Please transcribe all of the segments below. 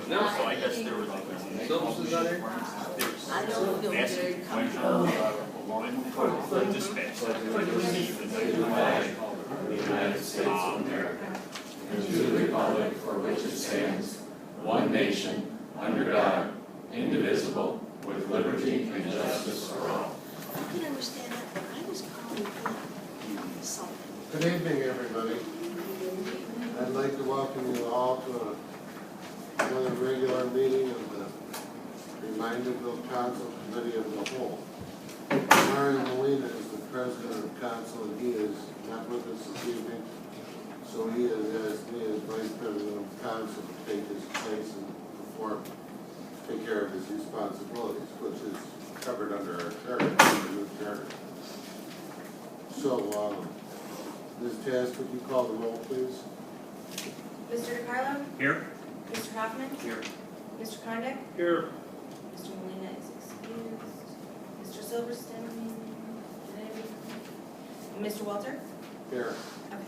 No, so I guess there was like a Syllabuses on there? I don't feel very comfortable. dispatch. The United States of America, and to the republic for which it stands, one nation, under God, indivisible, with liberty and justice for all. I can understand that, but I was calling him something. Good evening, everybody. I'd like to welcome you all to another regular meeting of the Reminderville Council Committee of the Whole. Mario Molina is the president of council, and he is not with us this evening, so he has asked me as vice president of council to take his place and take care of his responsibilities, which is covered under our charter, the new charter. So, Ms. Tass, would you call the roll, please? Mr. DeCarlo? Here? Mr. Hoffman? Here. Mr. Condit? Here. Mr. Molina is excused. Mr. Silverston? Did I read? Mr. Walter? Here. Okay.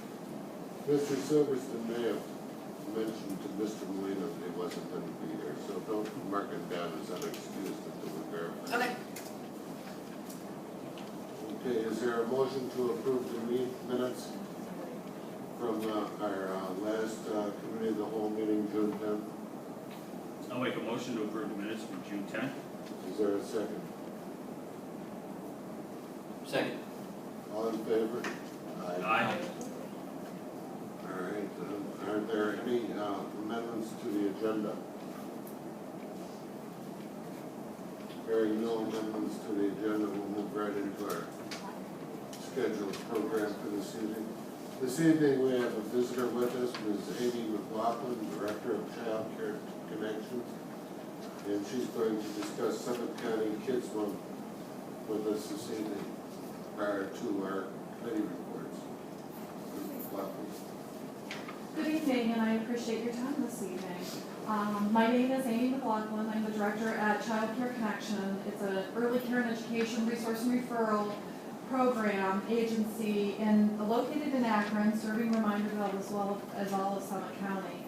Mr. Silverston may have mentioned to Mr. Molina that he wasn't going to be here, so don't mark it down as unexcused until we verify. Okay. Okay, is there a motion to approve the minutes from our last committee of the whole meeting, June 10th? I'll make a motion to approve the minutes from June 10th. Is there a second? Second. All in favor? Aye. All right, are there any amendments to the agenda? Hearing no amendments to the agenda, we'll move right into our scheduled program for this evening. This evening, we have a visitor with us, Ms. Amy McLaughlin, Director of Child Care Connections, and she's going to discuss Summit County Kids Month with us this evening prior to our committee reports. Ms. McLaughlin. Good evening, and I appreciate your time this evening. My name is Amy McLaughlin. I'm the director at Child Care Connection. It's an early care and education resource and referral program agency located in Akron, serving Reminderville as well as all of Summit County.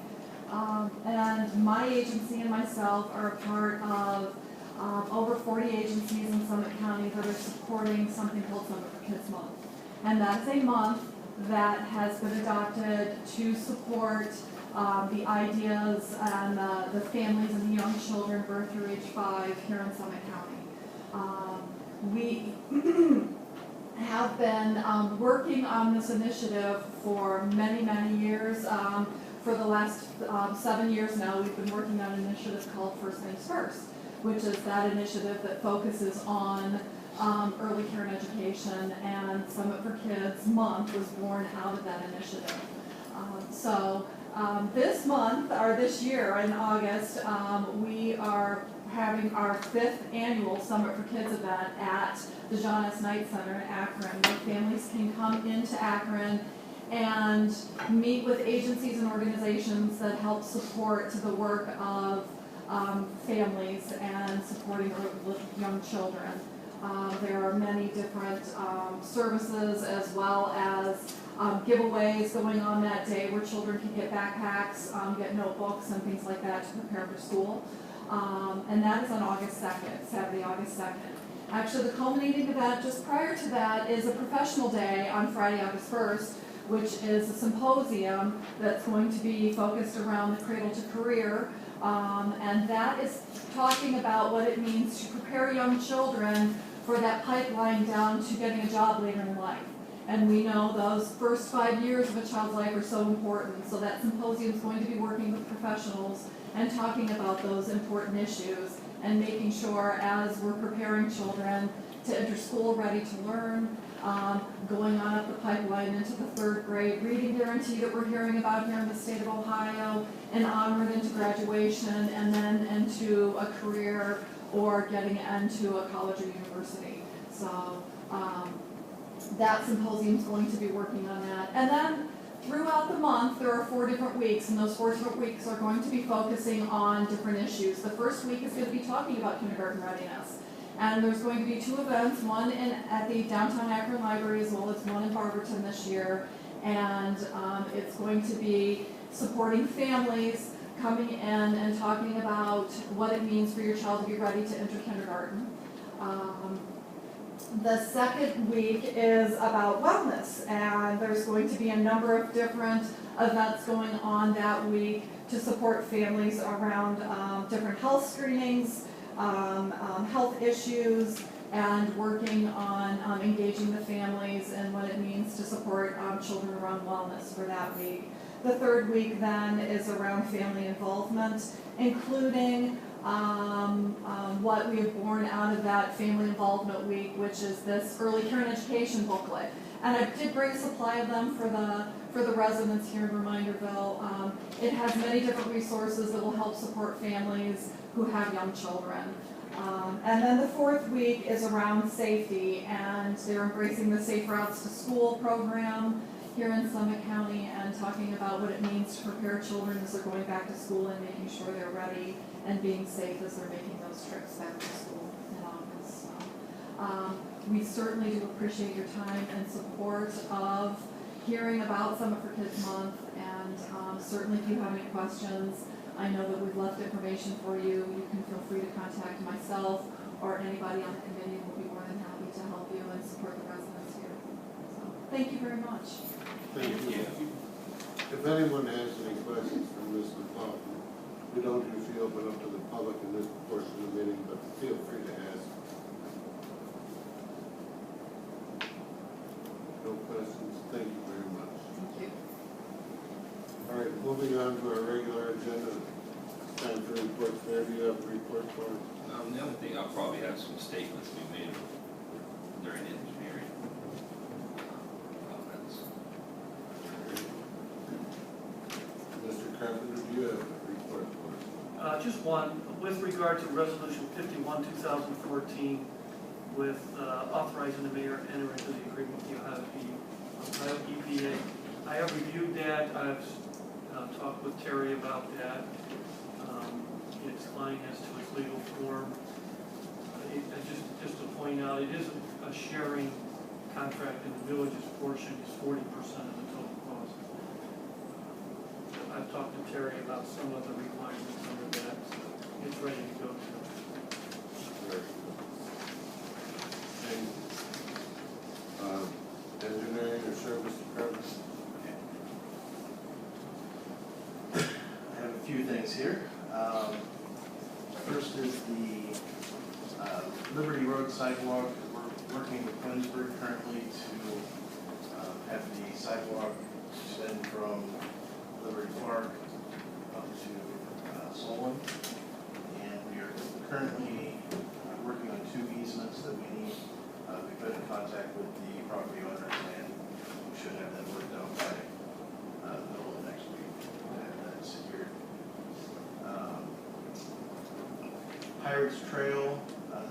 And my agency and myself are a part of over 40 agencies in Summit County that are supporting something called Summit for Kids Month. And that's a month that has been adopted to support the ideas and the families and the young children birth through age 5 here in Summit County. We have been working on this initiative for many, many years. For the last 7 years now, we've been working on an initiative called First Things First, which is that initiative that focuses on early care and education, and Summit for Kids Month was born out of that initiative. This month, or this year in August, we are having our 5th annual Summit for Kids event at the John S. Knight Center in Akron, where families can come into Akron and meet with agencies and organizations that help support the work of families and supporting young children. There are many different services as well as giveaways going on that day where children can get backpacks, get notebooks and things like that to prepare for school. And that is on August 2nd, Saturday, August 2nd. Actually, the culminating event just prior to that is a professional day on Friday, August 1st, which is a symposium that's going to be focused around the cradle to career. And that is talking about what it means to prepare young children for that pipeline down to getting a job later in life. And we know those first 5 years of a child's life are so important. So that symposium is going to be working with professionals and talking about those important issues and making sure as we're preparing children to enter school ready to learn, going on up the pipeline into the 3rd grade reading guarantee that we're hearing about here in the state of Ohio, and onward into graduation, and then into a career or getting into a college or university. So that symposium is going to be working on that. And then throughout the month, there are 4 different weeks, and those 4 different weeks are going to be focusing on different issues. The first week is going to be talking about kindergarten readiness. And there's going to be 2 events, one at the downtown Akron Library as well as one in Barberton this year. And it's going to be supporting families coming in and talking about what it means for your child to be ready to enter kindergarten. The second week is about wellness, and there's going to be a number of different events going on that week to support families around different health screenings, health issues, and working on engaging the families and what it means to support children around wellness for that week. The third week then is around family involvement, including what we have born out of that family involvement week, which is this early care and education booklet. And I did bring a supply of them for the residents here in Reminderville. It has many different resources that will help support families who have young children. And then the fourth week is around safety, and they're embracing the Safe Routes to School program here in Summit County and talking about what it means to prepare children as they're going back to school and making sure they're ready and being safe as they're making those trips back to school in August. We certainly do appreciate your time and support of hearing about Summit for Kids Month, and certainly if you have any questions, I know that we've left information for you. You can feel free to contact myself or anybody on the committee, and we'll be more than happy to help you and support the residents here. So, thank you very much. Thank you. If anyone has any questions for Ms. McLaughlin, we don't usually open up to the public in this portion of the meeting, but feel free to ask. No questions? Thank you very much. Thank you. All right, moving on to our regular agenda. Time for reports. Mayor, do you have a report for us? The other thing, I'll probably have some statements to be made during engineering comments. Mr. Carpenter, do you have a report for us? Just one, with regard to Resolution 51, 2014, with authorizing the mayor enter into the agreement with the Ohio EPA. I have reviewed that. I've talked with Terry about that. It's fine as to its legal form. Just to point out, it is a sharing contract, and the village's portion is 40% of the total cost. I've talked to Terry about some of the requirements under that, so it's ready to go. And engineering or service department? I have a few things here. First is the Liberty Road sidewalk. We're working with Quinnsburg currently to have the sidewalk extend from Liberty Park up to Solon. And we are currently working on 2 easements that we need. We've been in contact with the property owners, and we should have that worked out by the middle of next week to have that secured. Pirates Trail,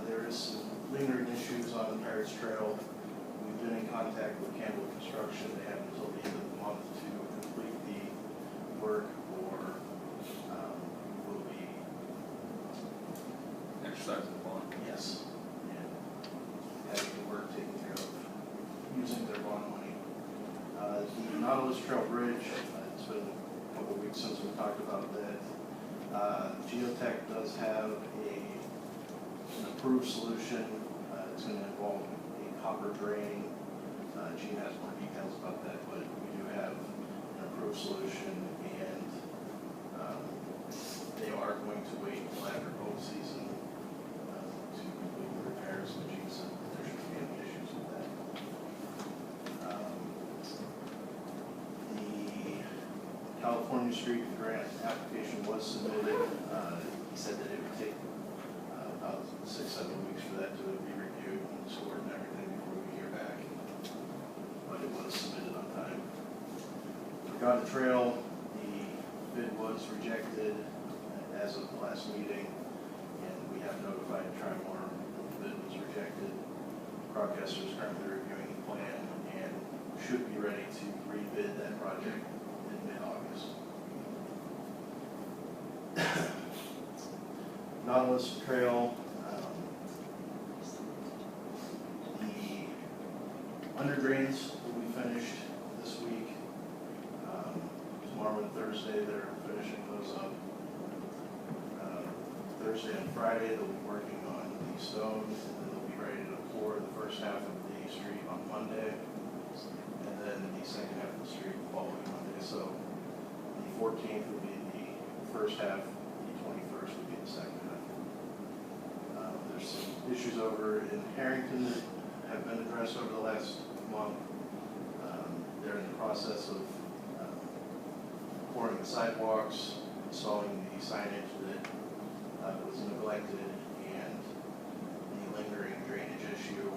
there is some lingering issues on the Pirates Trail. We've been in contact with Campbell Construction. They have until the end of the month to complete the work, or we will be Exercising bond. yes, and having the work taken care of using their bond money. The Nautilus Trail Bridge, it's been a couple of weeks since we talked about that. Geotech does have an approved solution. It's going to involve a copper drain. Gene has more details about that, but we do have an approved solution, and they are going to wait until after boat season to complete the repairs, and Gene said that there shouldn't be any issues with that. The California Street grant application was submitted. He said that it would take about 6-7 weeks for that to be reviewed and scored and everything before we hear back. But it was submitted on time. Regarding the trail, the bid was rejected as of the last meeting, and we have notified Trimore that the bid was rejected. Crowdcaster is currently reviewing the plan and should be ready to rebid that project in mid-August. Nautilus Trail, the under drains will be finished this week. Tomorrow and Thursday they're finishing those up. Thursday and Friday, they'll be working on the stone, and then they'll be ready to pour the first half of the street on Monday, and then the second half of the street the following Monday. So the 14th would be the first half, the 21st would be the second half. There's some issues over in Harrington that have been addressed over the last month. They're in the process of pouring the sidewalks, installing the signage that was neglected, and the lingering drainage issue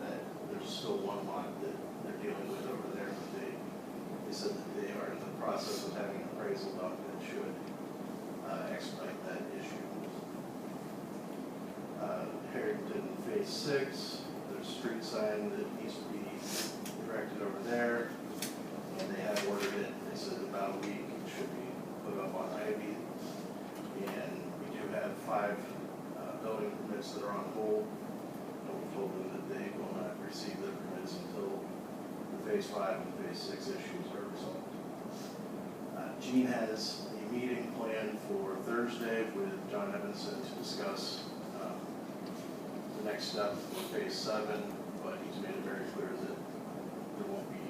that there's still one lot that they're dealing with over there, but they said that they are in the process of having an appraisal done that should expedite that issue. Harrington Phase 6, there's a street sign that needs to be erected over there, and they have ordered it. They said about a week it should be put up on Ivy. And we do have 5 building permits that are on hold. And we told them that they will not receive their permits until the Phase 5 and Phase 6 issues are resolved. Gene has a meeting planned for Thursday with John Evanson to discuss the next step for Phase 7, but he's made it very clear that there won't be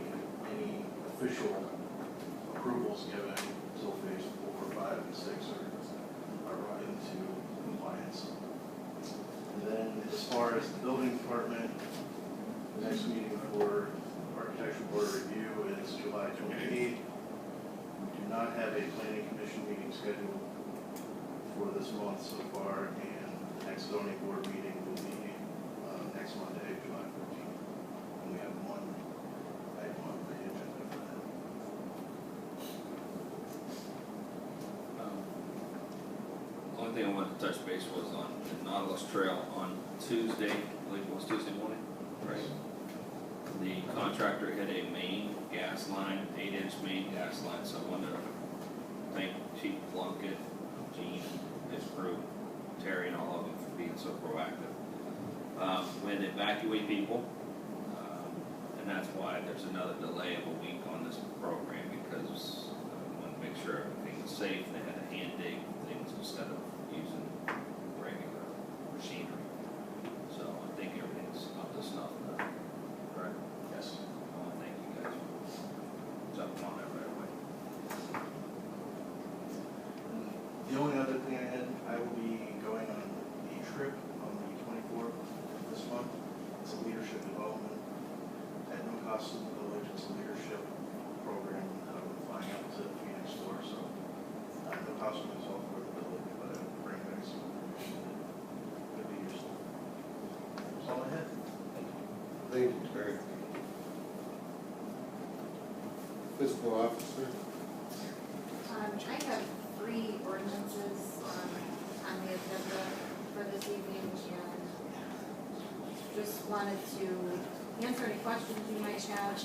any official approvals given until Phase 4, 5, and 6 are brought into compliance. And then as far as the building department, the next meeting for architectural board review is July 28th. We do not have a planning commission meeting scheduled for this month so far, and the next zoning board meeting will be next Monday, July 14th. And we have one item on the agenda for that. Only thing I wanted to touch base was on the Nautilus Trail on Tuesday, I believe it was Tuesday morning, right? The contractor hit a main gas line, 8-inch main gas line, so I wanted to thank Chief Plunkett, Gene, his crew, Terry, and all of them for being so proactive. We had to evacuate people, and that's why there's another delay of a week on this program, because we wanted to make sure everything was safe. They had to hand dig things instead of using regular machinery. So I think everything's up to snuff now. Correct? Yes. I want to thank you guys for jumping on that right away. The only other thing I will be going on a trip on the 24th of this month. It's a leadership development at no cost to the village. It's a leadership program that I'm flying out to Phoenix for, so no cost to myself or the village, but I will bring back some information that could be useful. That's all I had. Thank you, Terry. Fiscal officer? I have 3 ordinances on the agenda for this evening, and just wanted to answer any questions you might have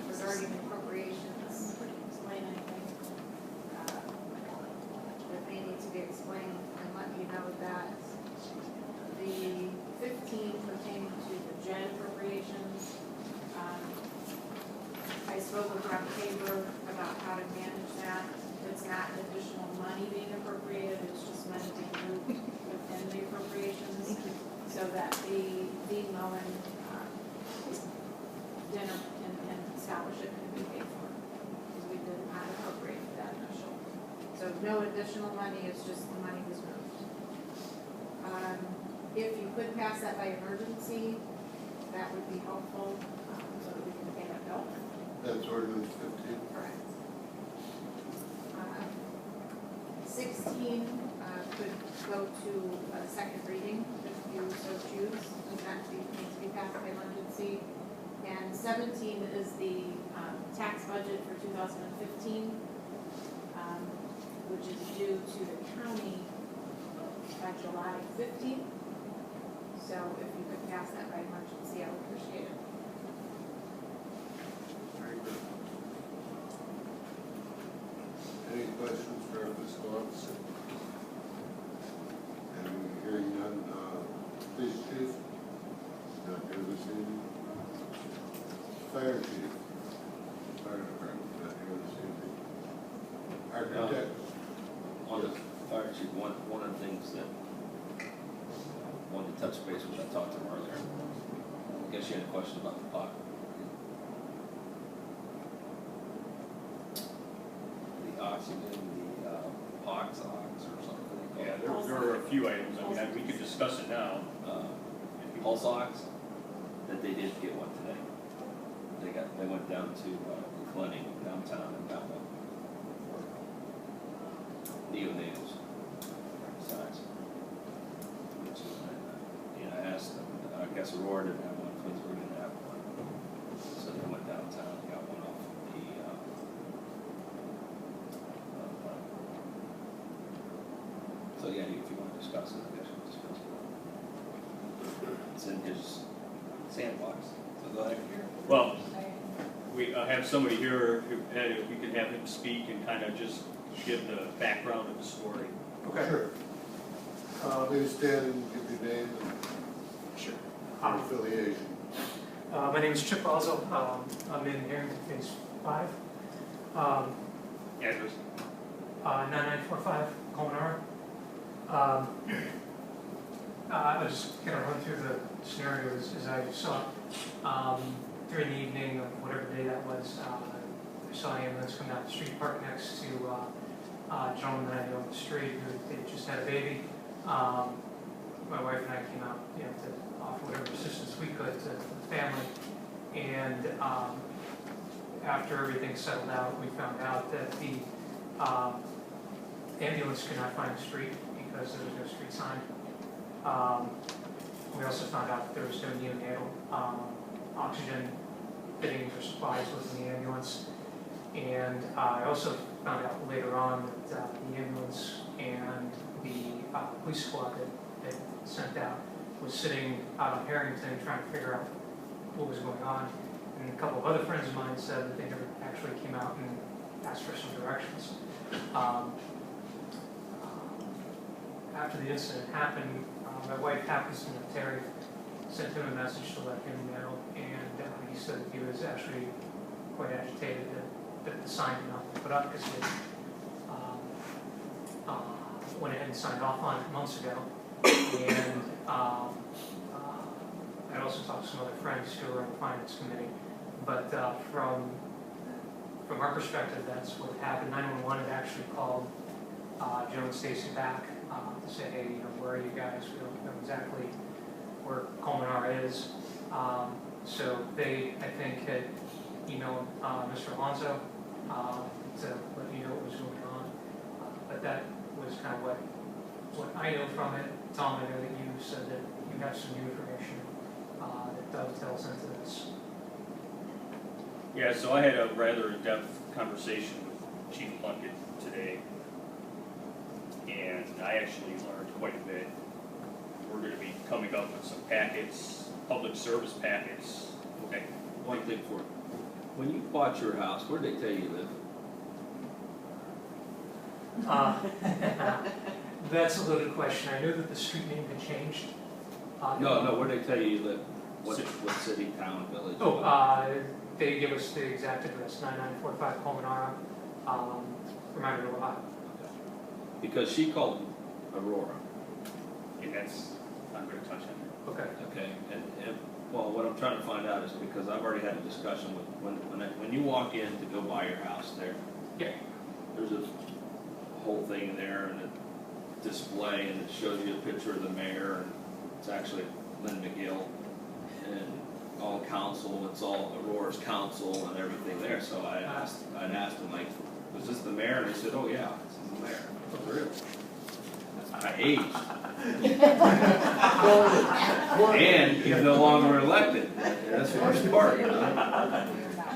regarding appropriations, explain anything that may need to be explained, and let you know that the 15 pertaining to the JED appropriations, I spoke with Rob Tabor about how to manage that. It's not additional money being appropriated, it's just money being moved within the appropriations, so that the Mullen dinner and scholarship can be paid for, because we did not appropriate that initial. So no additional money, it's just the money was moved. If you could pass that by emergency, that would be helpful, so that we can pay that bill. That's ordinance 15. Correct. 16 could go to a second reading if you so choose, and that needs to be passed by emergency. And 17 is the tax budget for 2015, which is due to the county by July 15th. So if you could pass that by emergency, I would appreciate it. Very good. Any questions for our fiscal officer? And hearing none, police chief, not here this evening. Fire chief, fire department, not here this evening. Architect, On the fire actually, one of the things that I wanted to touch base with, I talked to him earlier. I guess you had a question about the pot. The oxygen, the pox or something. Yeah, there were a few items, I mean, we could discuss it now. Pulse ox, that they did get one today. They went down to the clinic downtown and got one. Neonatals, size. And I asked them, I guess Aurora didn't have one, Twinsburg didn't have one. So they went downtown and got one off of the, so yeah, if you want to discuss it, I guess we'll discuss it. It's in his sandbox, so go ahead. Well, we have somebody here, if we could have him speak and kind of just give the background of the story. Okay. Sure. Please stand and give your name Sure. and affiliation. My name is Chip Boswell. I'm in Harrington Phase 5. Address? 9945 Colonara. I was just going to run through the scenario as I saw it. During the evening of whatever day that was, I saw an ambulance come down the street, parked next to a gentleman that I know on the street who had just had a baby. My wife and I came out, to offer whatever assistance we could to the family. And after everything settled out, we found out that the ambulance could not find the street because there was no street sign. We also found out that there was no neonatal oxygen fittings or supplies within the ambulance. And I also found out later on that the ambulance and the police squad that sent out was sitting out on Harrington trying to figure out what was going on. And a couple of other friends of mine said that they never actually came out and asked for some directions. After the incident happened, my wife happens to know Terry, sent him a message to let him know, and he said that he was actually quite agitated that the sign did not get put up because he went ahead and signed off on it months ago. And I also talked to some other friends who were on the finance committee, but from our perspective, that's what happened. 911 had actually called Joe and Stacy back to say, hey, where are you guys? We don't know exactly where Colmenar is. So they, I think, had emailed Mr. Alonso to let me know what was going on. But that was kind of what I know from it. Tom, I know that you said that you have some new information that dovetails into this. Yeah, so I had a rather in-depth conversation with Chief Plunkett today, and I actually learned quite a bit. We're going to be coming up with some packets, public service packets. Okay, one thing for you. When you bought your house, where did they tell you live? That's a loaded question. I know that the street name had changed. No, where did they tell you live? What city, town, village? They give us the exact address, 9945 Colmenar, Reminderville, Ohio. Because she called Aurora. And that's, I'm going to touch on it. Okay. Okay, and well, what I'm trying to find out is because I've already had a discussion with, when you walk in to go buy your house there, Yeah. there's a whole thing in there and a display and it shows you a picture of the mayor and it's actually Lynn McGill and all council, it's all Aurora's council and everything there. So I'd asked him like, was this the mayor? And he said, oh yeah, this is the mayor. Oh, really? I aged. And he's no longer elected. That's the worst part.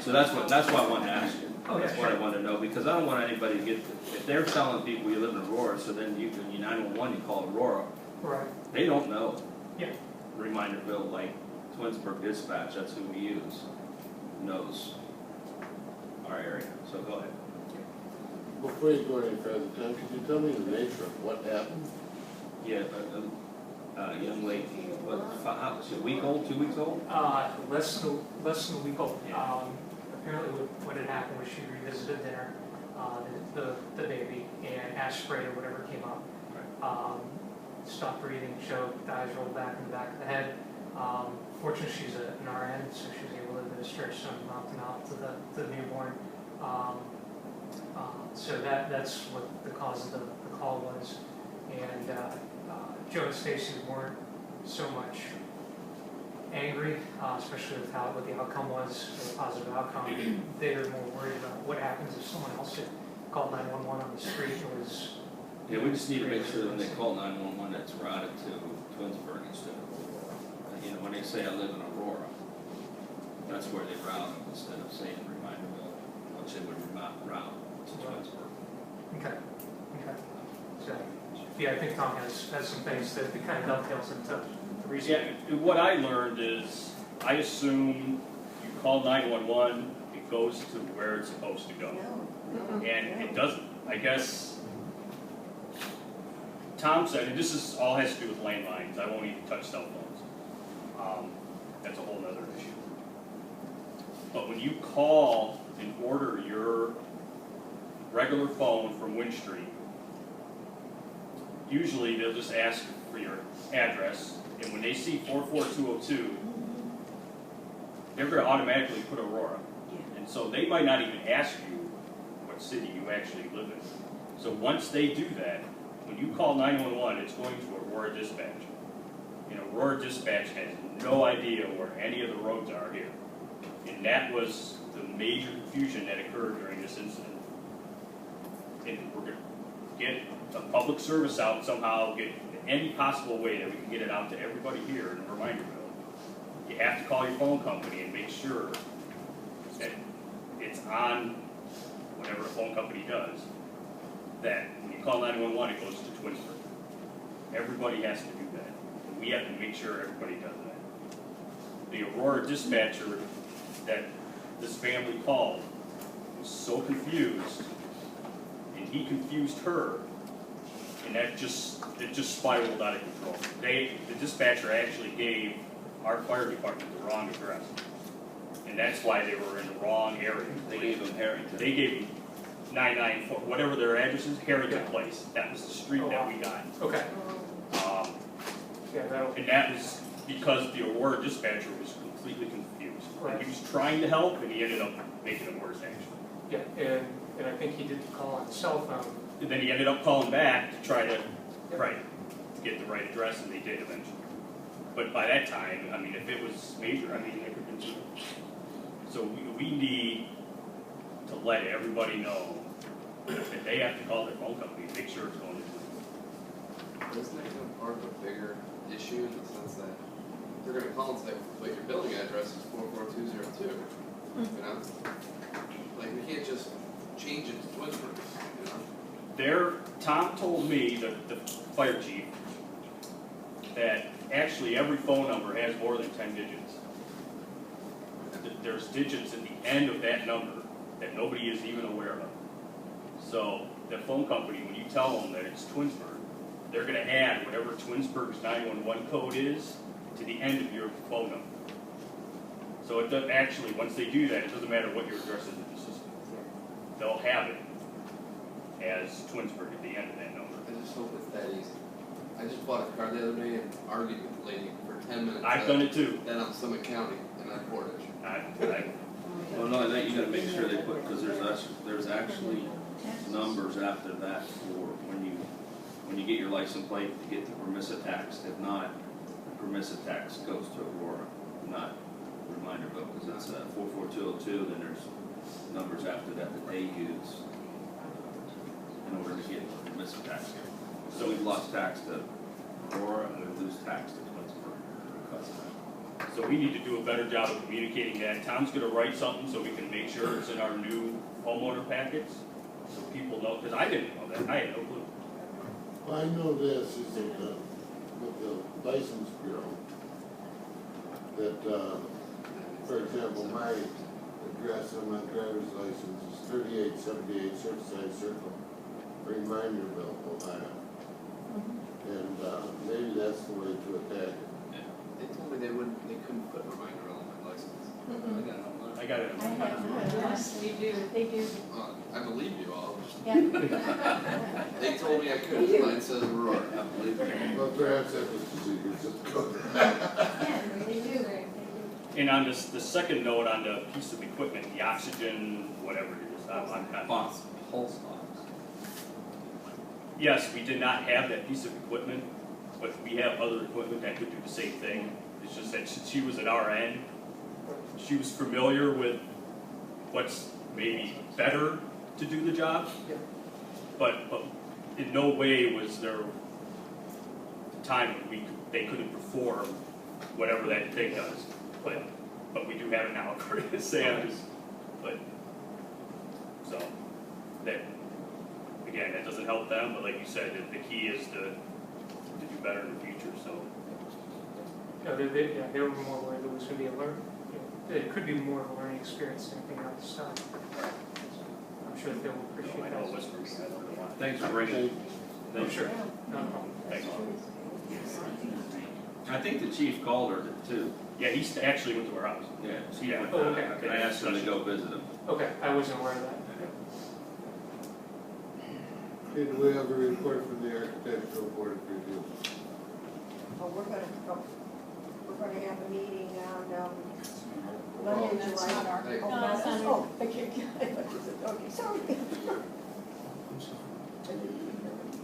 So that's why I wanted to ask you. Oh, yeah, That's what I wanted to know, because I don't want anybody to get, if they're telling people you live in Aurora, so then you 911, you call Aurora, Right. they don't know. Yeah. Reminderville, like Twinsburg Dispatch, that's who we use, knows our area. So go ahead. Before you go any further, Tom, could you tell me the nature of what happened? Yeah, a young lady, what, how, was she a week old, 2 weeks old? Less than a week old. Yeah. Apparently what had happened was she revisited there, the baby, and ash spray or whatever came up. stopped breathing, choked, eyes rolled back in the back of the head. Fortunately, she's an RN, so she was able to administer some mouth to the newborn. So that's what the cause of the call was. And Joe and Stacy weren't so much angry, especially with what the outcome was, the positive outcome. They were more worried about what happens if someone else had called 911 on the street or was. Yeah, we just need to make sure that when they call 911, that's routed to Twinsburg instead of, when they say I live in Aurora, that's where they route them instead of saying Reminderville, which they would route to Twinsburg. Okay. So, yeah, I think Tom has some things that kind of dovetails into the reason. Yeah, what I learned is, I assume you call 911, it goes to where it's supposed to go. And it doesn't. I guess Tom said, and this all has to do with landlines, I won't even touch cell phones. That's a whole other issue. But when you call and order your regular phone from Winch Street, usually they'll just ask for your address, and when they see 44202, they're going to automatically put Aurora. And so they might not even ask you what city you actually live in. So once they do that, when you call 911, it's going to Aurora Dispatch. And Aurora Dispatch has no idea where any of the roads are here. And that was the major confusion that occurred during this incident. And we're going to get a public service out somehow, get any possible way that we can get it out to everybody here in Reminderville. You have to call your phone company and make sure that it's on whatever the phone company does, that when you call 911, it goes to Twinsburg. Everybody has to do that. And we have to make sure everybody does that. The Aurora dispatcher that this family called was so confused, and he confused her, and it just spiraled out of control. The dispatcher actually gave our fire department the wrong address, and that's why they were in the wrong area. They gave them Harrington. They gave them 994, whatever their address is, Harrington Place. That was the street that we got. Okay. And that was because the Aurora dispatcher was completely confused. Right. He was trying to help, and he ended up making it worse, actually. Yeah, and I think he did the call on the cell phone. And then he ended up calling back to try to, get the right address, and they did eventually. But by that time, I mean, if it was major, I mean, it could have been. So we need to let everybody know that they have to call their phone company and make sure it's going to. Isn't that part of a bigger issue in the sense that they're going to call and say, but your billing address is 44202, you know? Like, we can't just change it to Twinsburg, you know? Tom told me, the fire chief, that actually every phone number has more than 10 digits. There's digits at the end of that number that nobody is even aware of. So the phone company, when you tell them that it's Twinsburg, they're going to add whatever Twinsburg's 911 code is to the end of your phone number. So it doesn't actually, once they do that, it doesn't matter what your address is in the system. They'll have it as Twinsburg at the end of that number. I just hope it's that easy. I just bought a car the other day and argued with the lady for 10 minutes. I've done it too. Then I'm Summit County and I'm Portage. Well, not only that, you gotta make sure they put, because there's actually numbers after that for when you get your license plate to get the permissive tax. If not, the permissive tax goes to Aurora, not Reminderville, because it's 44202, then there's numbers after that they use in order to get the permissive tax. So we've lost tax to Aurora and we lose tax to Twinsburg because of that. So we need to do a better job of communicating that. Tom's going to write something so we can make sure it's in our new homeowner packets, so people know, because I didn't know that. I had no clue. Well, I know this is that with the license bureau, that, for example, my address on my driver's license is 3878 Surfside Circle, Reminderville, Ohio. And maybe that's the way to attack it. They told me they couldn't put Reminderville on my license. I got it. Yes, we do, they do. I believe you all. Yeah. They told me I could, mine says Aurora. I believe it. Well, perhaps that was the secret zip code. Yeah, they do. And on this, the second note on the piece of equipment, the oxygen, whatever it is, I'm kind of. Pulse box. Yes, we did not have that piece of equipment, but we have other equipment that could do the same thing. It's just that since she was an RN, she was familiar with what's maybe better to do the job. But in no way was there a time when they couldn't perform whatever that thing does. But we do have it now, according to Sam. But so that again, that doesn't help them. But like you said, the key is to do better in the future. So Yeah, they were more worried it was going to be a learn. It could be more of a learning experience than anything else. I'm sure that they will appreciate I that. know it was for me. I don't know why. Thanks for bringing. Oh, sure. No problem. Thanks. I think the chief called her too. Yeah, he actually went to our house. Yeah. Yeah. Oh, okay. I asked him to go visit him. Okay, I wasn't aware of that. Okay, do we have a report from the architectural board of review? Oh, we're gonna have a meeting on, Monday, That's July. not our- Hey. Oh, No, it's not our- oh, okay, okay, sorry.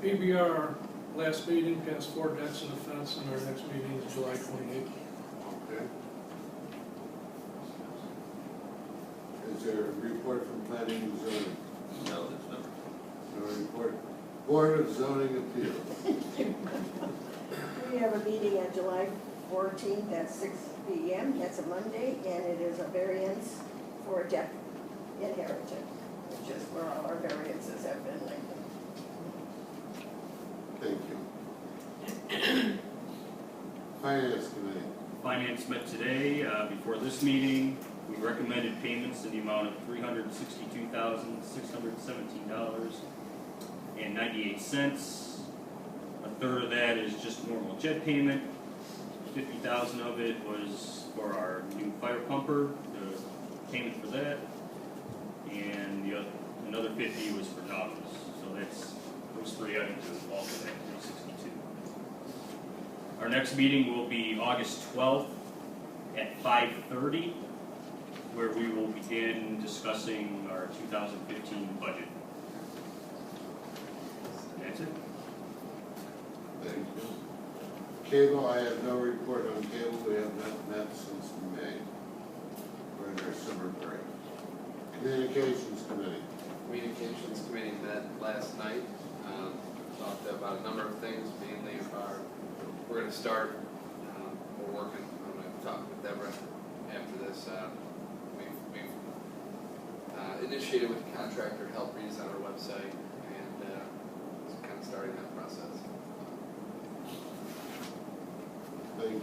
PBR, last meeting, passed 4 decks and a fence, and our next meeting is July 28th. Okay. Is there a report from planning and zoning? No, there's no. No report. Board of Zoning Appeals. We have a meeting on July 14th at 6 p.m. That's a Monday, and it is a variance for a deck inherited, which is where all our variances have been lately. Thank you. Finance Committee. Finance met today, before this meeting, we recommended payments in the amount of $362,617.98. A third of that is just normal jet payment. 50,000 of it was for our new fire pumper, the payment for that. And another 50 was for Dobbs. So that's those 3 items is all for that 362. Our next meeting will be August 12th at 5:30, where we will begin discussing our 2015 budget. And that's it. Thank you. Cable, I have no report on cable. We have not met since May. We're in our summer break. Communications Committee. Communications Committee met last night, talked about a number of things, mainly we're gonna start, we're working, I'm gonna talk with Deborah after this, we've initiated with the contractor to help redesign our website, and just kind of starting that process. Thank you.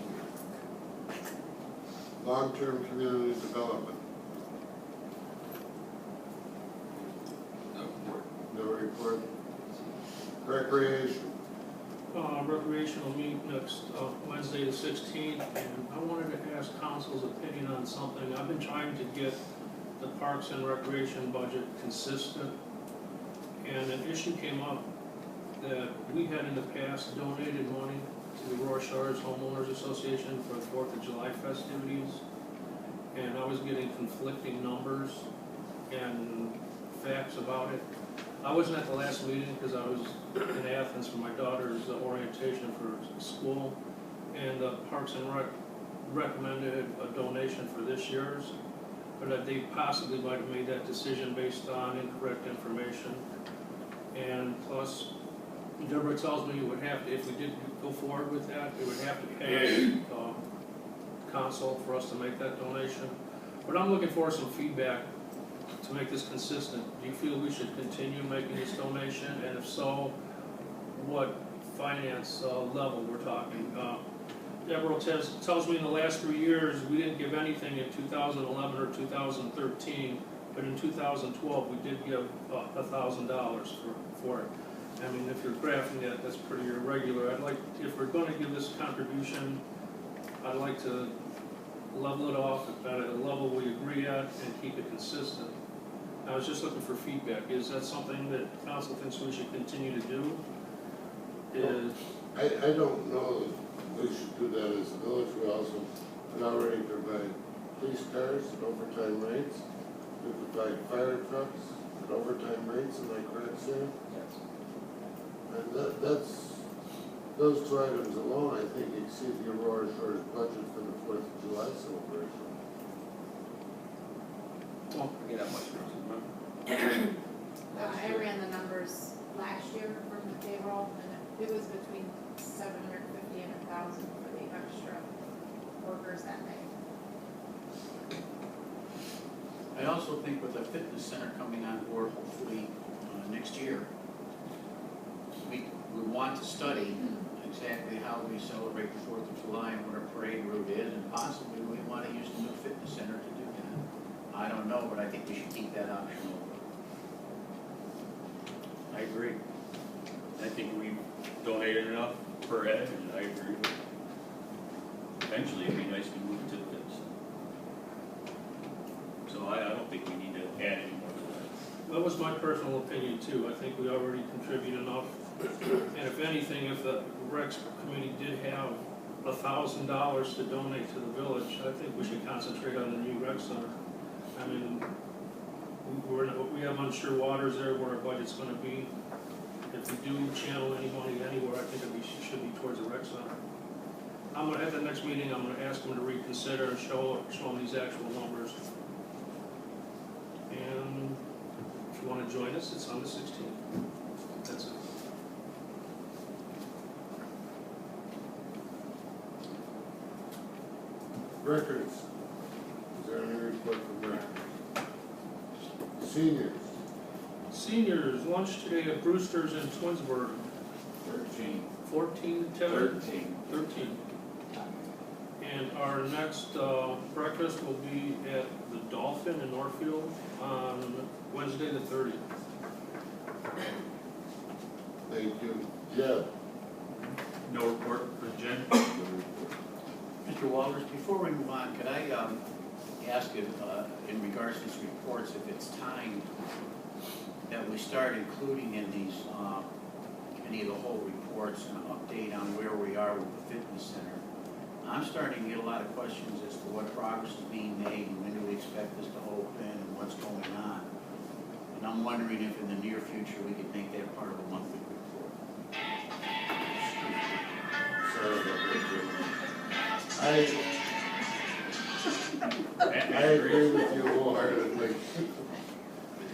Long-term community development. No report. No report. Recreation. Recreation will meet next Wednesday the 16th, and I wanted to ask council's opinion on something. I've been trying to get the Parks and Recreation budget consistent, and an issue came up that we had in the past donated money to the Roar Shores Homeowners Association for the 4th of July festivities, and I was getting conflicting numbers and facts about it. I wasn't at the last meeting because I was in Athens for my daughter's orientation for school, and the Parks and Rec recommended a donation for this year's, but that they possibly might have made that decision based on incorrect information. And plus, Deborah tells me you would have to, if we did go forward with that, it would have to pay council for us to make that donation. But I'm looking for some feedback to make this consistent. Do you feel we should continue making this donation? And if so, what finance level we're talking? Deborah tells me in the last 3 years, we didn't give anything in 2011 or 2013, but in 2012, we did give $1,000 for it. I mean, if you're graphing that, that's pretty irregular. I'd like, if we're going to give this contribution, I'd like to level it off at a level we agree at and keep it consistent. I was just looking for feedback. Is that something that council thinks we should continue to do? Is, I don't know if we should do that as a village. We already provide police cars at overtime rates. We provide fire trucks at overtime rates, am I correct, Sam? Yes. And that's, those two items alone, I think, exceed the Aurora Shores budget for the 4th of July celebration. Well, I get that much, remember? I ran the numbers last year from the payroll, and it was between 750 and 1,000 for the extra workers that day. I also think with the fitness center coming on board hopefully next year, we want to study exactly how we celebrate the 4th of July and what our parade route is, and possibly we want to use the new fitness center to do that. I don't know, but I think we should keep that option open. I agree. I think we've donated enough per head, and I agree with it. Eventually, it'd be nice to move to this. So I don't think we need to add any more to that. that was my personal opinion too. I think we already contribute enough. And if anything, if the Rex committee did have $1,000 to donate to the village, I think we should concentrate on the new rec center. I mean, we have unsure waters there where our budget's gonna be. If we do channel any money anywhere, I think it should be towards the rec center. I'm gonna, at the next meeting, I'm gonna ask them to reconsider and show them these actual numbers. And if you wanna join us, it's on the 16th. That's it. Records. Is there any report from records? Seniors. Seniors, lunch today at Brewster's in Twinsburg, 13. 14 to 10. 13. 13. And our next breakfast will be at the Dolphin in Northfield on Wednesday the 30th. Thank you. Jeb. No report for Jen? Mr. Walters, before we move on, could I ask if, in regards to these reports, if it's time that we start including in these, any of the whole reports, an update on where we are with the fitness center? I'm starting to get a lot of questions as to what progress is being made and when do we expect this to open and what's going on. And I'm wondering if in the near future we could make that part of a monthly report. Sorry about that, Jim. I agree with you wholeheartedly.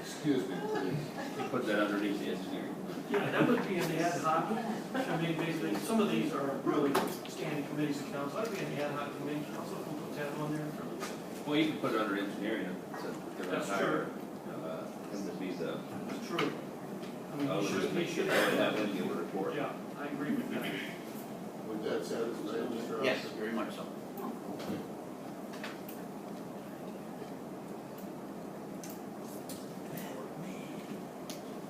Excuse me, please. You put that underneath the engineering. Yeah, that would be in the ad hoc. I mean, basically, some of these are really standing committees of council. I'd be in the ad hoc committee council, we'll put that on there. Well, you can put it under engineering, so they're not That's hired, him to be the, That's true. I mean, oh, you should, make sure should they have him give a report. Yeah, I agree with that. Would that satisfy Mr. Austin? Yes, very much so.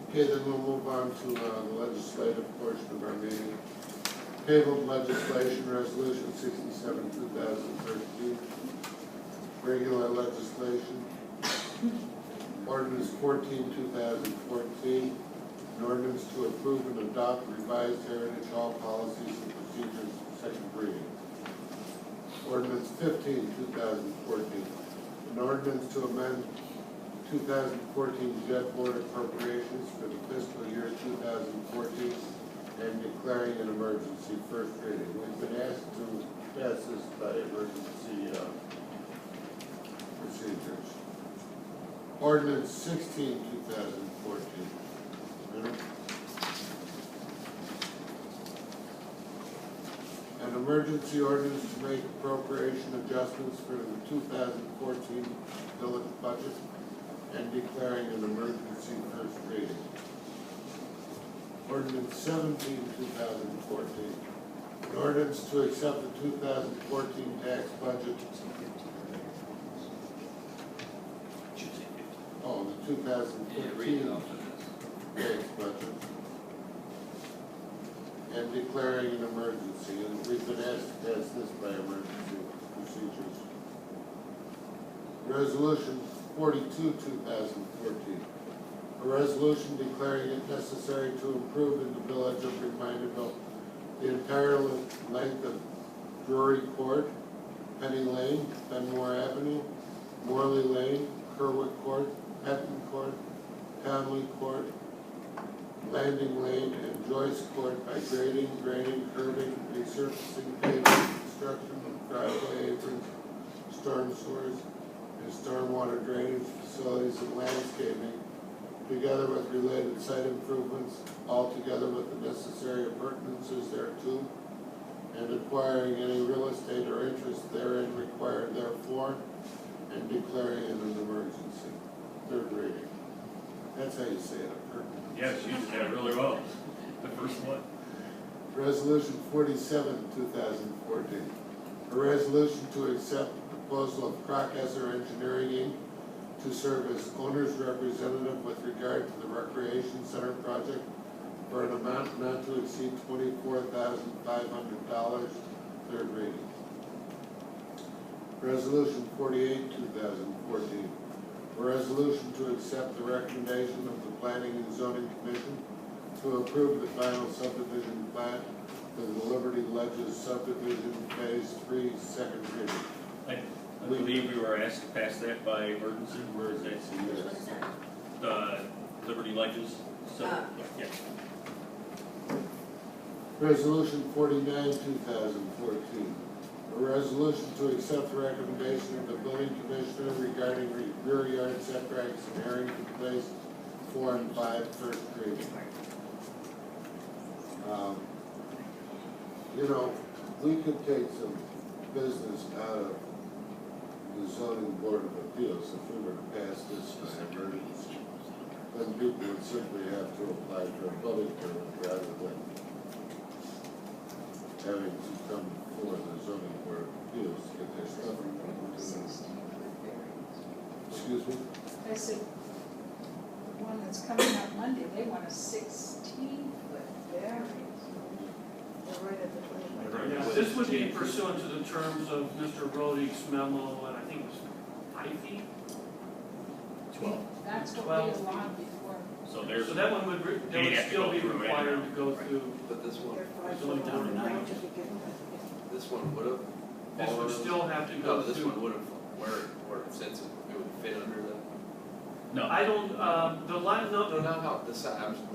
Okay, then we'll move on to the legislative portion of our meeting. Tabled legislation, resolution 67, 2013. Regular legislation. Ordinance 14, 2014. An ordinance to approve and adopt revised Heritage Hall policies and procedures, second reading. Ordinance 15, 2014. An ordinance to amend 2014 JED Board appropriations for the fiscal year 2014 and declaring an emergency, first reading. We've been asked to pass this by emergency procedures. Ordinance 16, 2014. An emergency ordinance to make appropriation adjustments for the 2014 village budget and declaring an emergency, first reading. Ordinance 17, 2014. An ordinance to accept the 2014 tax budget. Oh, the 2015 tax budget. And declaring an emergency. And we've been asked to pass this by emergency procedures. Resolution 42, 2014. A resolution declaring it necessary to improve in the village of Reminderville the entire length of Drury Court, Penny Lane, Benmore Avenue, Morley Lane, Kerwick Court, Petton Court, Conley Court, Landing Lane, and Joyce Court by grading, draining, curbing, resurfacing, paving, construction of driveway aprons, storm sewers, and stormwater drainage facilities and landscaping, together with related site improvements, all together with the necessary appurtenances thereto, and acquiring any real estate or interest therein required therefore, and declaring it an emergency. Third reading. That's how you say it, appurtenance. Yeah, she did that really well. The first one. Resolution 47, 2014. A resolution to accept the proposal of Crockesser Engineering Inc. to serve as owner's representative with regard to the Recreation Center project for an amount not to exceed $24,500. Third reading. Resolution 48, 2014. A resolution to accept the recommendation of the Planning and Zoning Commission to approve the final subdivision plat for the Liberty Ledges subdivision phase 3, second reading. I believe we were asked to pass that by emergency. Where is that? Yes. The Liberty Ledges. So, yeah. Resolution 49, 2014. A resolution to accept the recommendation of the building commissioner regarding rear yard setbacks in Harrington Place 4 and 5, first reading. You know, we could take some business out of the zoning board of appeals if we were to pass this by emergency. Then people would simply have to apply for a building permit rather than having to come before the zoning board of appeals to get their stuff. Excuse me? I said, the one that's coming up Monday, they want a 16-foot variance. They're right at the 25. Yeah, this would be pursuant to the terms of Mr. Rodig's memo, and I think it was 5 feet. 12. That's what we 12. allowed before. So there's. So that one would, that You'd would have to still go be through it required anyhow. to go through. But this one, They're 5 It's only foot down to right 9. to begin with. this one would have. This would still have to No, go this through. one would have, where it sits, it would fit under the. No. I don't, the lot, No, no, not how, the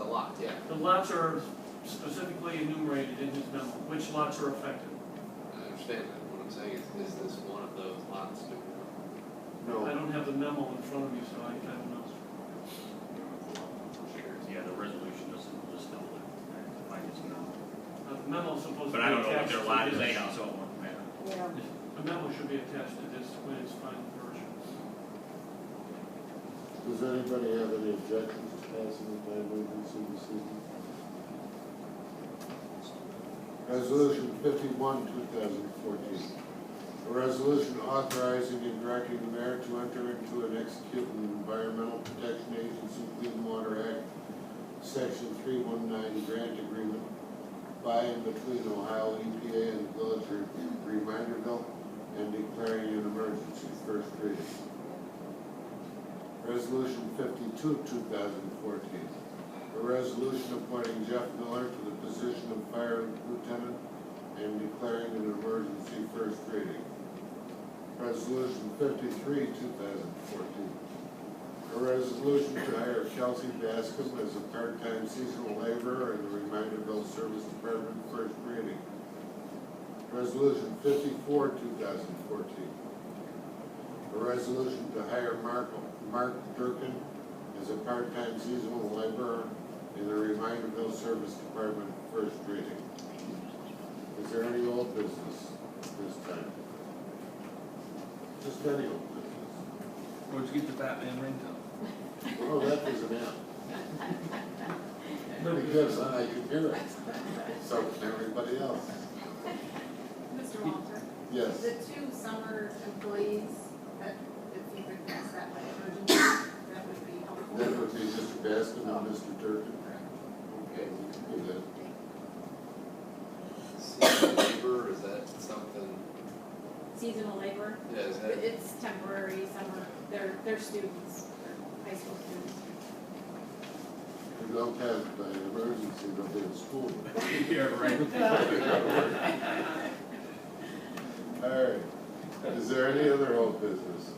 lot, yeah. the lots are specifically enumerated in his memo, which lots are affected. I understand that, what I'm saying is this one of those lots, do we know? No. I don't have the memo in front of me, so I don't know. Yeah, the resolution doesn't list all that. I just know. The memo's supposed to But be I don't know what attached their to lot is this. anyhow, so it won't matter. Yeah. The memo should be attached to this when it's final version. Does anybody have any objections to passing it by emergency this evening? Resolution 51, 2014. A resolution authorizing and directing the mayor to enter into and execute an Environmental Protection Agency Clean Water Act, Section 319 grant agreement by and between Ohio EPA and the Village of Reminderville and declaring an emergency. First reading. Resolution 52, 2014. A resolution appointing Jeff Miller to the position of fire lieutenant and declaring an emergency. First reading. Resolution 53, 2014. A resolution to hire Kelsey Bascom as a part-time seasonal laborer in the Reminderville Service Department. First reading. Resolution 54, 2014. A resolution to hire Mark Durkin as a part-time seasonal laborer in the Reminderville Service Department. First reading. Is there any old business this time? Just any old business. Where'd you get the Batman ringtone? Oh, that was an app. Pretty good, huh? I can hear it. So can everybody else. Mr. Walter? Yes. The 2 summer employees, that if you could pass that by emergency, that would be helpful. That would be Mr. Bascom and Mr. Durkin. Okay, we can do that. Seasonal labor, is that something, Seasonal labor, yeah, is that, it's temporary summer They're students, they're high school students. If you don't have an emergency, they'll be in school. Yeah, right. All right, is there any other old business?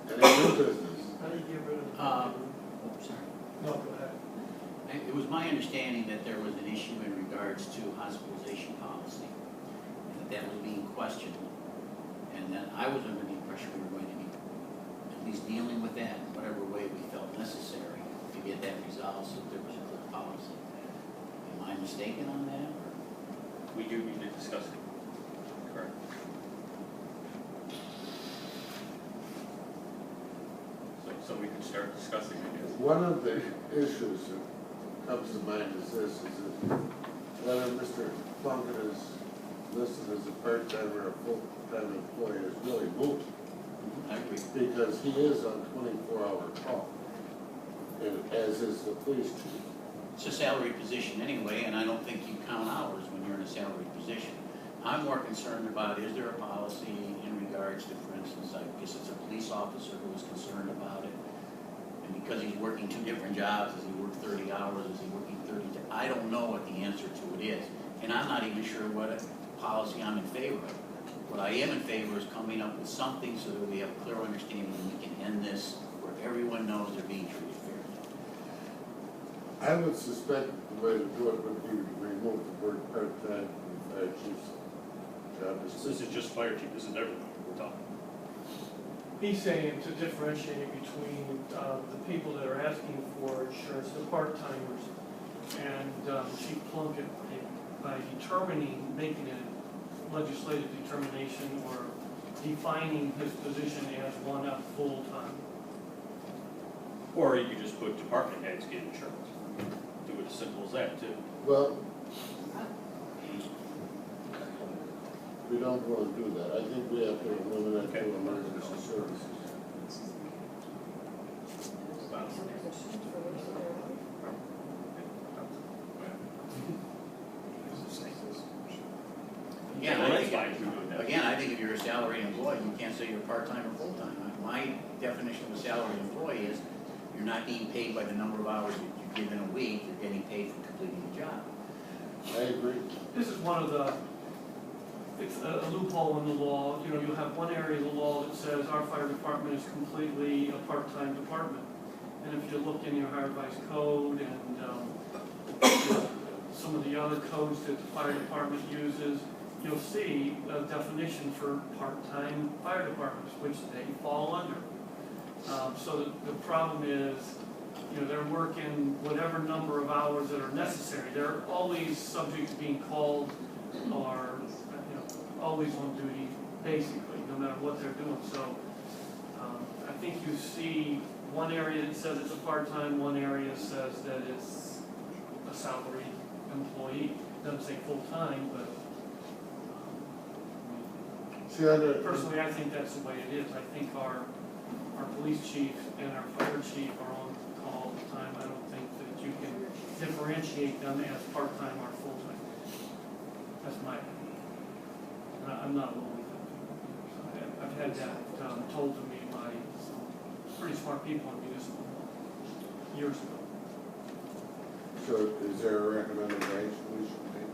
Any new business? How do you get rid of? Sorry. No, go ahead. It was my understanding that there was an issue in regards to hospitalization policy, and that was being questioned, and that I was under the impression we were going to be at least dealing with that in whatever way we felt necessary to get that resolved so that there was a clear policy. Am I mistaken on that? We do need to discuss it. Correct. So we can start discussing it. One of the issues that comes to mind is this, is that whether Mr. Plunkett is listed as a part-time or a full-time employee is really moot. I agree. Because he is on 24-hour call, and as is the police chief. It's a salary position anyway, and I don't think you count hours when you're in a salary position. I'm more concerned about, is there a policy in regards to, for instance, I guess it's a police officer who is concerned about it, and because he's working two different jobs, does he work 30 hours, is he working 30, I don't know what the answer to it is, and I'm not even sure what policy I'm in favor of. What I am in favor is coming up with something so that we have a clear understanding and we can end this where everyone knows they're being treated fairly. I would suspect the way to do it would be to remove the word part-time from the fire chief's job This description. is just fire chief, this is everyone we're talking. He's saying to differentiate between the people that are asking for insurance, the part-timers, and Chief Plunkett, by determining, making a legislative determination or defining his position as one up full-time. Or you could just put department heads get insurance. Do it as simple as that too. Well, we don't want to do that. I think we have to eliminate the emergency services. Again, I think if you're a salaried employee, you can't say you're part-time or full-time. My definition of a salaried employee is you're not being paid by the number of hours that you give in a week, you're getting paid for completing the job. I agree. This is one of the, it's a loophole in the law. You know, you have one area of the law that says our fire department is completely a part-time department. And if you look in your higher advice code and some of the other codes that the fire department uses, you'll see a definition for part-time fire departments, which they fall under. So the problem is, you know, they're working whatever number of hours that are necessary. They're always subject to being called or, you know, always on duty, basically, no matter what they're doing. So I think you see one area that says it's a part-time, one area says that it's a salaried employee. Doesn't say full-time, but personally, I think that's the way it is. I think our police chief and our fire chief are on call all the time. I don't think that you can differentiate them as part-time or full-time. That's my opinion. And I'm not alone with that. I've had that told to me by some pretty smart people in municipal law years ago. So is there a recommended range we should take?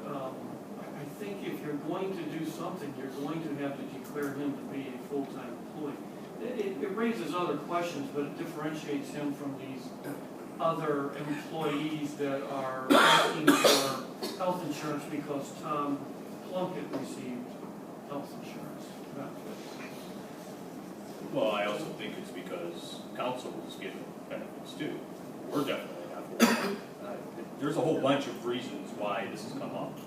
I think if you're going to do something, you're going to have to declare him to be a full-time employee. It raises other questions, but it differentiates him from these other employees that are asking for health insurance because Tom Plunkett received health insurance benefits. Well, I also think it's because council is getting benefits too. We're definitely not for it. There's a whole bunch of reasons why this has come up.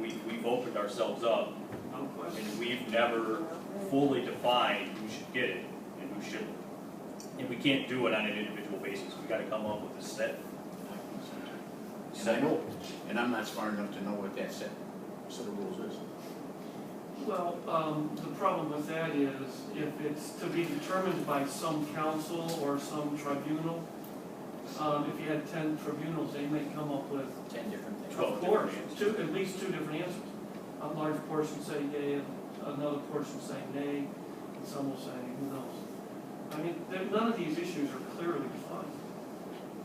We've opened ourselves up, and we've never fully defined who should get it and who shouldn't. And we can't do it on an individual basis. We gotta come up with a set rule. And I'm not smart enough to know what that set of rules is. Well, the problem with that is if it's to be determined by some council or some tribunal, if you had 10 tribunals, they may come up with 10 different things. Of course, at least two different answers. A large portion say yea, another portion say nay, and some will say, who knows? I mean, none of these issues are clearly defined.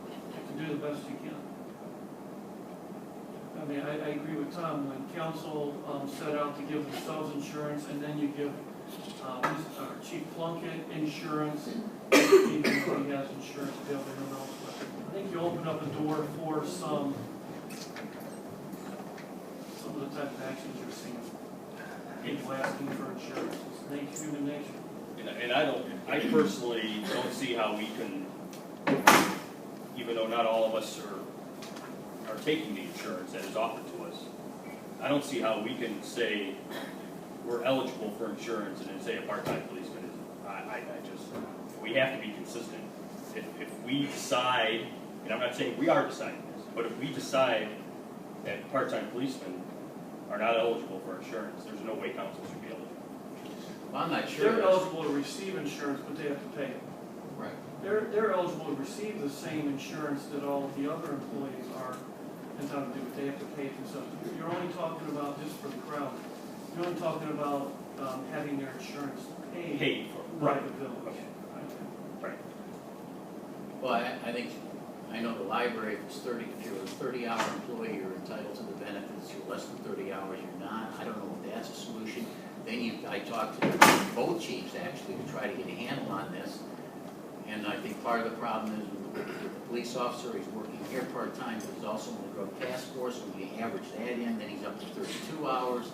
You have to do the best you can. I mean, I agree with Tom, when council set out to give themselves insurance, and then you give Chief Plunkett insurance, even if he has insurance available, who knows? But I think you open up a door for some of the type of actions you're seeing. People asking for insurance, it's human nature. And I personally don't see how we can, even though not all of us are taking the insurance that is offered to us, I don't see how we can say we're eligible for insurance and then say a part-time policeman isn't. I just, we have to be consistent. If we decide, and I'm not saying we are deciding this, but if we decide that part-time policemen are not eligible for insurance, there's no way council should be eligible. Well, I'm not sure. They're eligible to receive insurance, but they have to pay it. Right. They're eligible to receive the same insurance that all of the other employees are entitled to, but they have to pay it themselves. You're only talking about, just for the crowd, you're only talking about having their insurance paid for by the village. Okay. Right. Well, I think, I know the library, if you're a 30-hour employee, you're entitled to the benefits. If you're less than 30 hours, you're not. I don't know if that's a solution. Then I talked to both chiefs, actually, to try to get a handle on this. And I think part of the problem is with the police officer, he's working here part-time, but he's also in the drug task force. When you average that in, then he's up to 32 hours.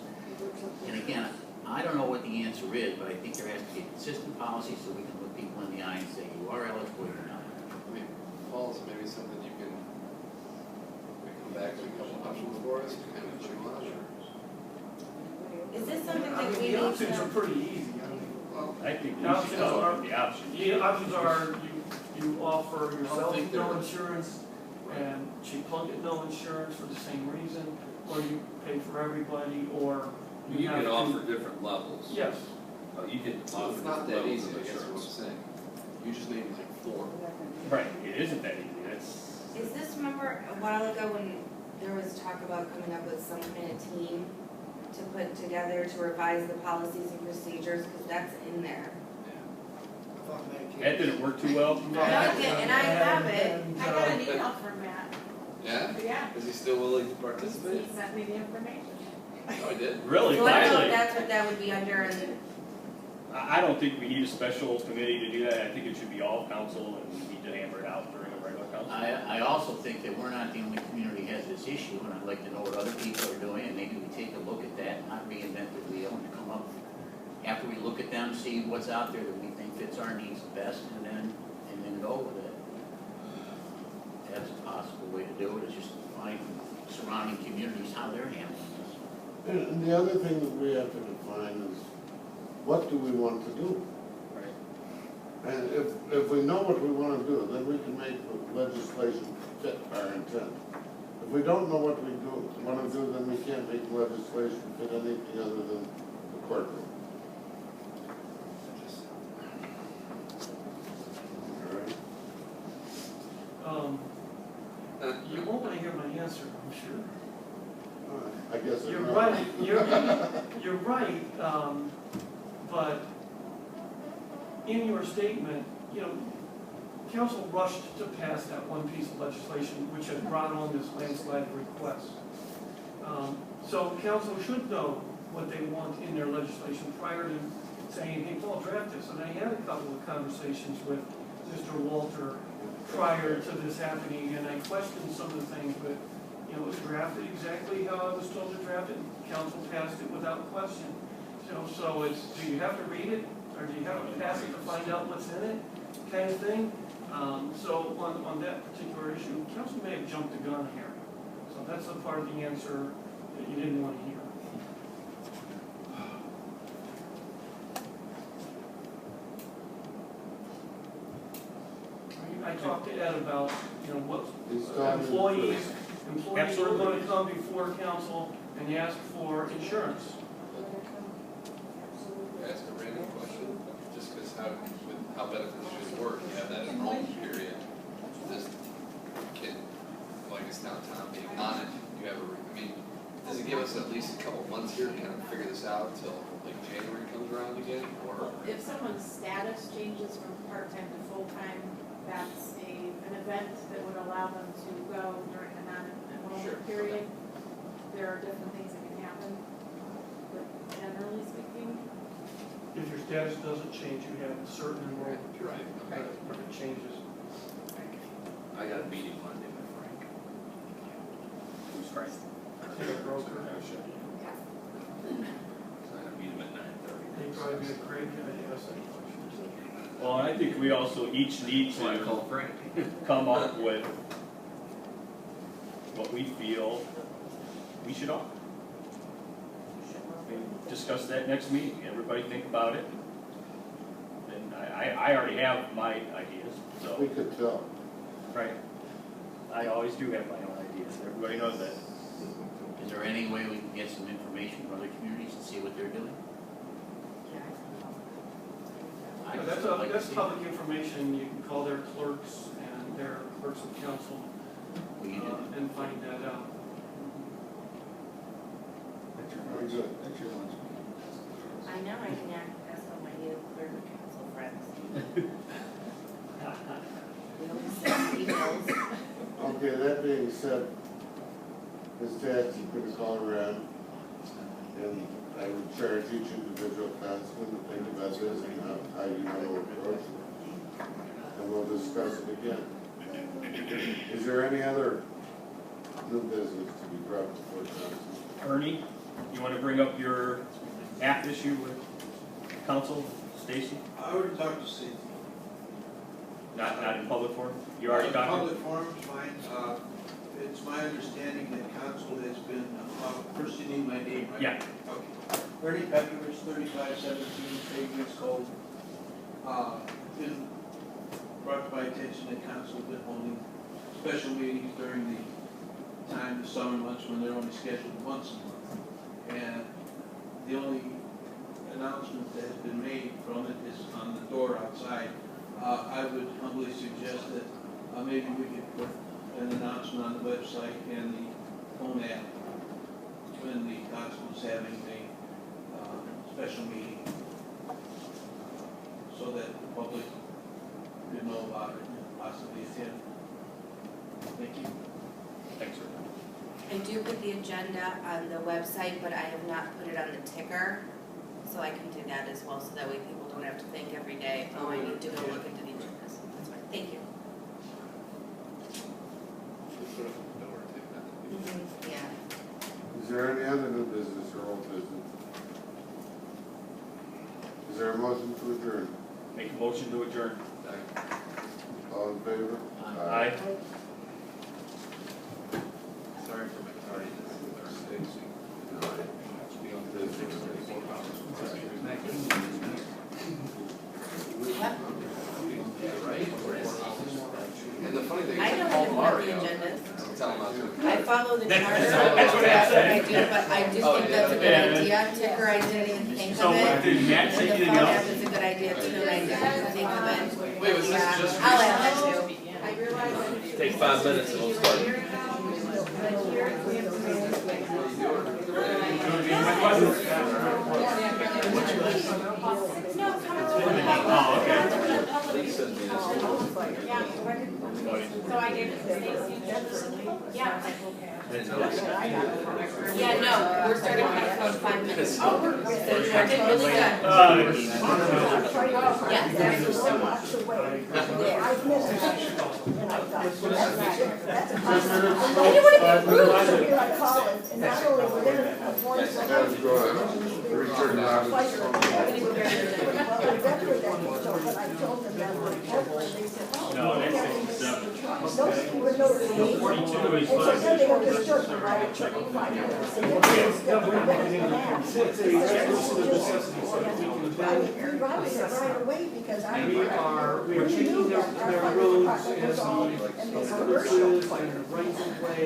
And again, I don't know what the answer is, but I think there has to be a consistent policy so we can look people in the eye and say, you are eligible or not. I mean, Paul, is maybe something you can come back with a couple options for us to kind of chew on, or? Is this something I that mean, we need the options to? are pretty easy. I mean, Well, I think we The should options tell are- them the options. the options are you offer yourself think no they're- insurance and Chief Plunkett no insurance for the same reason, or you pay for everybody, or You have can to- offer different levels. Yes. You can so offer it's not different that levels easy, of I guess is what I'm insurance. saying. You just named like 4. Right, it isn't that easy, that's. Is this, remember a while ago when there was talk about coming up with some kind of team to put together to revise the policies and procedures, because that's in there. That didn't work too well. No, it did, and I have it. I got an email from Matt. Yeah? Yeah. Is he still willing to participate? He sent me the information. Oh, I did? Really, So I don't know if finally. that's what that would be under, and I don't think we need a special committee to do that. I think it should be all council and we need to hammer it out during a regular council. I also think that we're not the only community that has this issue, and I'd like to know what other people are doing, and maybe we take a look at that, not reinvent the wheel, and come up, after we look at them, see what's out there that we think fits our needs the best, and then go with it. That's a possible way to do it, is just find surrounding communities, how they're handling this. And the other thing that we have to define is, what do we want to do? Right. And if we know what we want to do, then we can make the legislation fit our intent. If we don't know what we want to do, then we can't make legislation fit anything other than the courtroom. All right? You won't want to hear my answer, I'm sure. I guess I'm You're not. right, you're right, but in your statement, you know, council rushed to pass that one piece of legislation which had brought on this landslide request. So council should know what they want in their legislation prior to saying, hey, Paul, draft this. And I had a couple of conversations with Mr. Walter prior to this happening, and I questioned some of the things, but you know, it was drafted exactly how I was told to draft it. Council passed it without question. So it's, do you have to read it, or do you have to pass it to find out what's in it, kind of thing. So on that particular issue, council may have jumped the gun here. So that's the part of the answer that you didn't want to hear. I talked to Ed about, you know, what employees are Absolutely. going to come before council and ask for insurance. Ask a random question, just because how benefits should work, you have that enrollment period. This kid, like it's downtown, being on it, you have I mean, does it give us at least a couple months here to kind of figure this out until like January comes around again, or? If someone's status changes from part-time to full-time, that's an event that would allow them to go during a non-enrollment period. There are different things that can happen, but generally speaking, If your status doesn't change, you have a certain enrollment. Right. But if it changes, I got a meeting Monday with Frank. Who's Frank? take a broker. So I gotta meet him at 9:30. They probably be a great guy to ask any questions. Well, and I think we also each need That's why I to called Frank. come up with what we feel we should offer. And discuss that next meeting, everybody think about it. And I already have my ideas, so, We could tell. right. I always do have my own ideas, everybody knows that. Is there any way we can get some information from other communities and see what they're doing? I Yeah, just would like to that's see it. public information, you can call their clerks and their clerks of council, Will you do that? and find that out. Very good. That's your lunch. I know I can ask all my new clerk council friends. We always send emails. Okay, that being said, Ms. Tax is gonna call around, and I would charge each individual councilman to think about this and how you want to approach it. And we'll discuss it again. Is there any other new business to be brought before council? Ernie, you wanna bring up your app issue with council, Stacy? I already talked to Steve. Not in public forum? You already talked? Public forum's fine. It's my understanding that council has been, first you need my name, right? Yeah. Okay. Ernie Petrovich, 3517 Fragrance Cove. Been brought to my attention that council has been holding special meetings during the time of summer months when they're only scheduled once a month. And the only announcement that has been made from it is on the door outside. I would humbly suggest that maybe we could put an announcement on the website and the phone app when the council is having a special meeting, so that the public could know about it and possibly attend. Thank you. Thanks, sir. I do put the agenda on the website, but I have not put it on the ticker, so I can do that as well, so that way people don't have to think every day, oh, I need to go look into the agendas. That's fine, thank you. Put it on the door, too. Yeah. Is there any other new business or old business? Is there a motion to adjourn? Make a motion to adjourn. All in favor? Aye. Sorry for my tardiness. Stacy. And the funny thing is, I know Paul how to Mario, put the agendas. tell him not to. I follow the charter, That's what I that's what I said. do, but I do Oh, think that's a yeah. good idea. Ticker, I didn't even think So, of it. did Matt And say the anything phone else? app is a good idea too, and I didn't even think of it. Wait, was this Yeah, just I'll add that too. I realize that it should Take be 5 minutes and we'll start. here now, but here we have to make this way. No, Oh, okay. yeah, so I gave it to Stacy. Yeah. Yeah, no, we're starting at about 5 minutes. Oh, we're good. So you are doing really good. Yes, thank you so much. I've missed it. And I thought, that's a I didn't want to be rude. Here I call it, and not only were there a voice of That's good. Return to fighter, well, they're veteran that so, but I told them that was over, and they said, oh. No, we that's haven't 67. Those people were noticing. 42 is And so fine. then they understood, right, it took me 5 minutes, and then they still went back and asked. I mean, we brought it right away, because I. We're checking their roads and the services and the rights of way,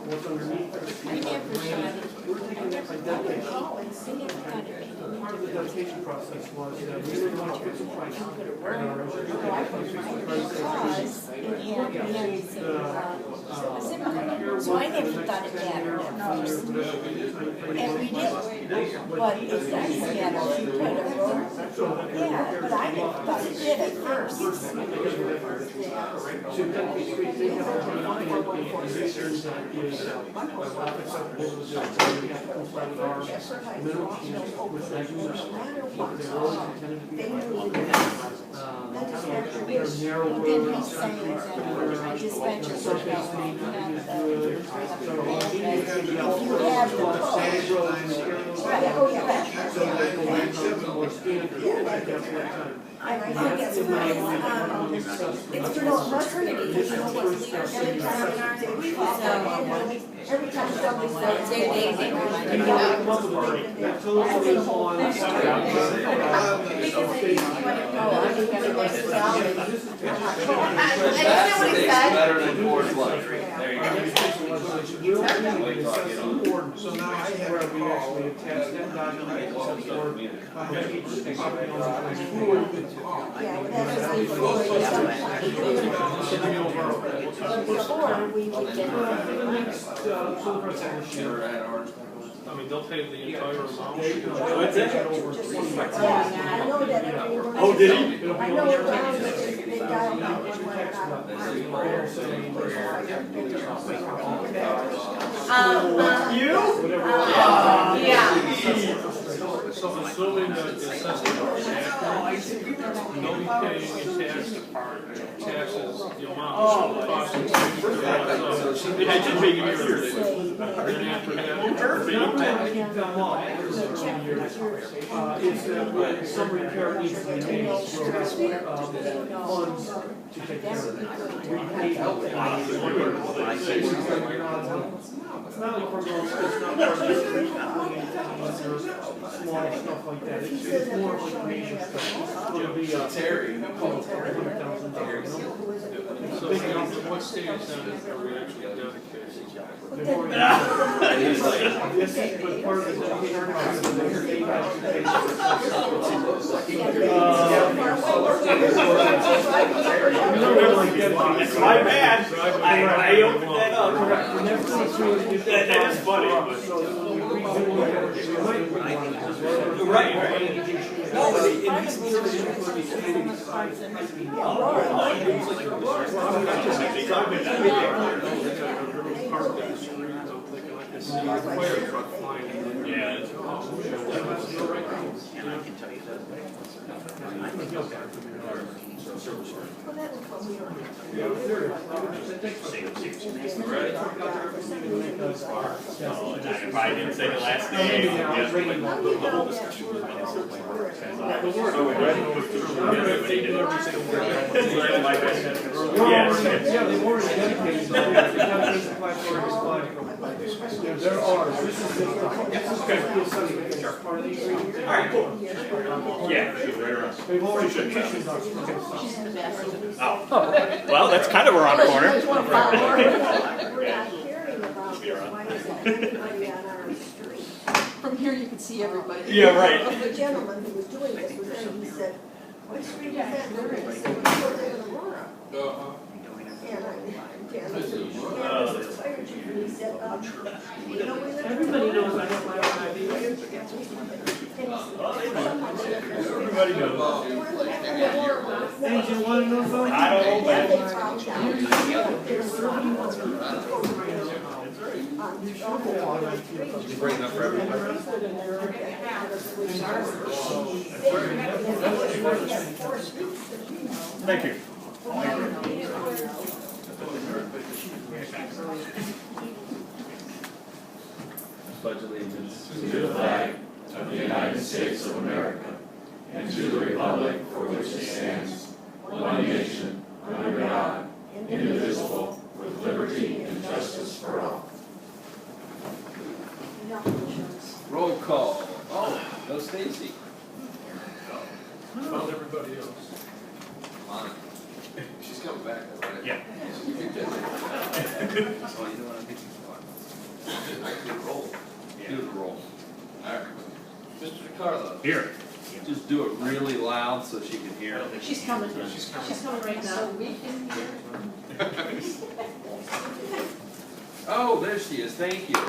what's underneath the street. We're taking that by dedication. Part of the dedication process was that we were going to fix the price. Because in Airbnb, So I never thought it mattered at first. And we did, but it does matter if you put a road. Yeah, but I never thought it did at first. Then he's saying that dispatchers are not if you have the code. Right, oh yeah. I think it's It's for those maternity, you know, what's leadership seminars, so. Every time somebody says. They Better than Ford's luxury. There you go. So now I have where we actually attach that document for each Yeah, well, that's before we would get. I mean, they'll pay the entire amount. I know that everyone. Oh, did he? I know around they dial 911 You? Yeah. So assuming that the assessment is accurate, they'll be paying in taxes, the amount of costs. It did make it easier. Then after that, It's when some repair needs to be made, funds to take care of it. It's not like we're going, it's not small stuff like that, it's more of like major stuff. It'll be, Terry. $100,000. so what stage then are we actually done? They've already He's like, This is but part of the dedication process, they have to pay for It's my bad. I opened that up. Correct. That is funny. Right. No, but in these Yeah. If I didn't say the last name, yes, but the whole discussion was about so we read they did every single word. Yes. Yeah, they've already dedicated, they dedicated the there are, this is part of the agreement. All right, cool. Yeah. They've already petitioned us. Oh, well, that's kind of around the corner. We're not hearing about this, why isn't everybody on our street? From here you can see everybody. Yeah, right. The gentleman who was doing this was there, he said, what street is that? And I said, we live in Aurora. And I said, this is fire chief, and he said, you know, we live in Everybody knows I have my own idea. Everybody knows. Hey, do you want to know something? I don't know, man. Did you bring enough for everybody? Thank you. Pledge allegiance to the flag of the United States of America and to the republic for which it stands, one nation, under God, indivisible, with liberty and justice for all. Roll call. Oh, no Stacy. Found everybody else. Come on. She's coming back, though, right? Yeah. Oh, you know what I think she's I can roll. Do the roll. Alright. Mr. DeCarlo. Here. Just do it really loud so she can hear. She's coming right now. So we can hear. Oh, there she is, thank you.